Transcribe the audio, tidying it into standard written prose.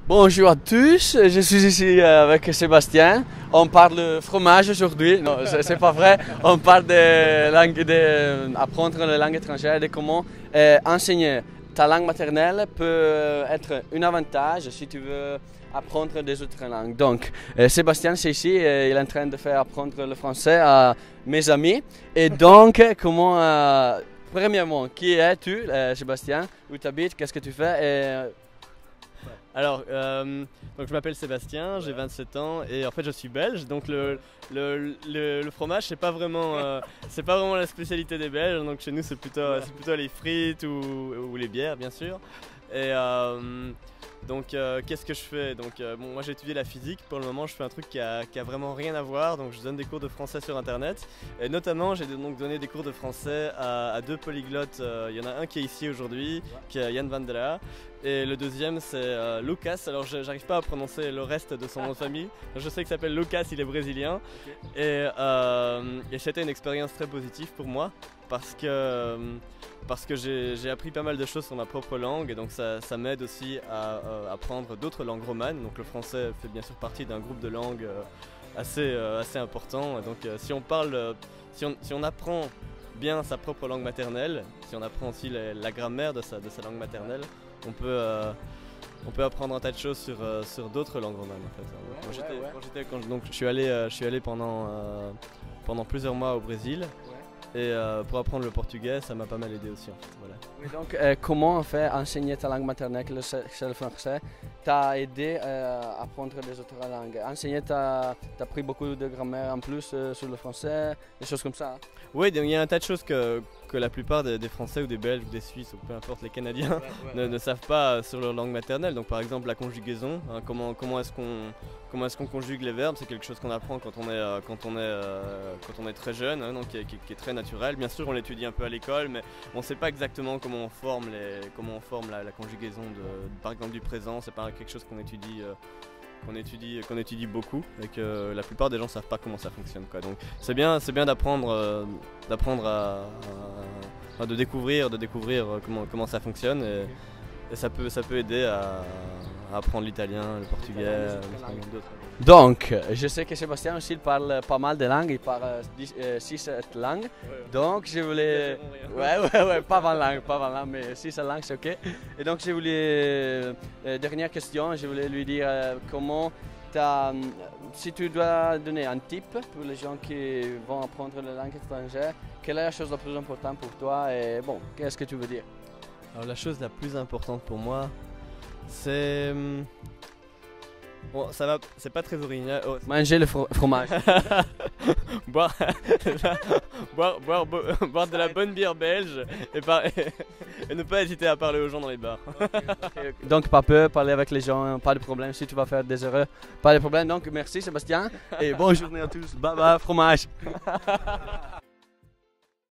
Bonjour à tous, je suis ici avec Sébastien. On parle fromage aujourd'hui. Non, c'est pas vrai. On parle d'apprendre la langue étrangère, de comment enseigner ta langue maternelle peut être un avantage si tu veux apprendre des autres langues. Donc, Sébastien, c'est ici, il est en train de faire apprendre le français à mes amis. Et donc, premièrement, qui es-tu, Sébastien? Où tu habites? Qu'est-ce que tu fais? Alors, donc je m'appelle Sébastien, j'ai 27 ans et en fait je suis belge. Donc le fromage c'est pas vraiment la spécialité des Belges. Donc chez nous c'est plutôt les frites ou les bières bien sûr. Et qu'est-ce que je fais? Bon, moi j'ai étudié la physique. Pour le moment je fais un truc qui a vraiment rien à voir. Donc je donne des cours de français sur internet. Et notamment j'ai donc donné des cours de français à deux polyglottes. Il y en a un qui est ici aujourd'hui, qui est Yann Vandela. Et le deuxième c'est Lucas. Alors j'arrive pas à prononcer le reste de son nom de famille. Je sais qu'il s'appelle Lucas, il est brésilien. Et c'était une expérience très positive pour moi parce que j'ai appris pas mal de choses sur ma propre langue et donc ça m'aide aussi à apprendre d'autres langues romanes. Donc le français fait bien sûr partie d'un groupe de langues assez important. Et donc si on apprend bien sa propre langue maternelle, si on apprend aussi la grammaire de sa langue maternelle, on peut apprendre un tas de choses sur d'autres langues romanes en fait. Donc je suis allé pendant plusieurs mois au Brésil. Et pour apprendre le portugais, ça m'a pas mal aidé aussi en fait. Voilà. Oui, donc, comment en fait enseigner ta langue maternelle, c'est le français, t'a aidé à apprendre les autres langues? Enseigner, t'as pris beaucoup de grammaire en plus sur le français, des choses comme ça? Oui, il y a un tas de choses que la plupart des Français ou des Belges ou des Suisses ou peu importe les Canadiens ne savent pas sur leur langue maternelle. Donc par exemple la conjugaison, hein, comment est-ce qu'on conjugue les verbes, c'est quelque chose qu'on apprend quand on est très jeune, hein, donc qui est très naturel. Bien sûr on l'étudie un peu à l'école, mais on ne sait pas exactement comment on forme la conjugaison par exemple du présent. C'est pas quelque chose qu'on étudie beaucoup et que la plupart des gens ne savent pas comment ça fonctionne, quoi. Donc c'est bien d'apprendre de découvrir comment ça fonctionne et ça peut aider à apprendre l'italien, le portugais, l'espagnol, d'autres. Donc, je sais que Sébastien aussi parle pas mal de langues, il parle 6-7 langues. Donc, je voulais. Ouais, pas 20 langues, mais 6 langues, c'est ok. Et donc, je voulais. Dernière question, je voulais lui dire comment. Si tu dois donner un tip pour les gens qui vont apprendre la langue étrangère, quelle est la chose la plus importante pour toi et bon, qu'est-ce que tu veux dire? Alors, la chose la plus importante pour moi, c'est. Bon, c'est pas très original. Oh. Manger le fromage. boire de la bonne bière belge et ne pas hésiter à parler aux gens dans les bars. Okay. Donc pas peur, parler avec les gens, pas de problème. Si tu vas faire des erreurs, pas de problème. Donc merci Sébastien et bonne journée à tous. Bye bye fromage.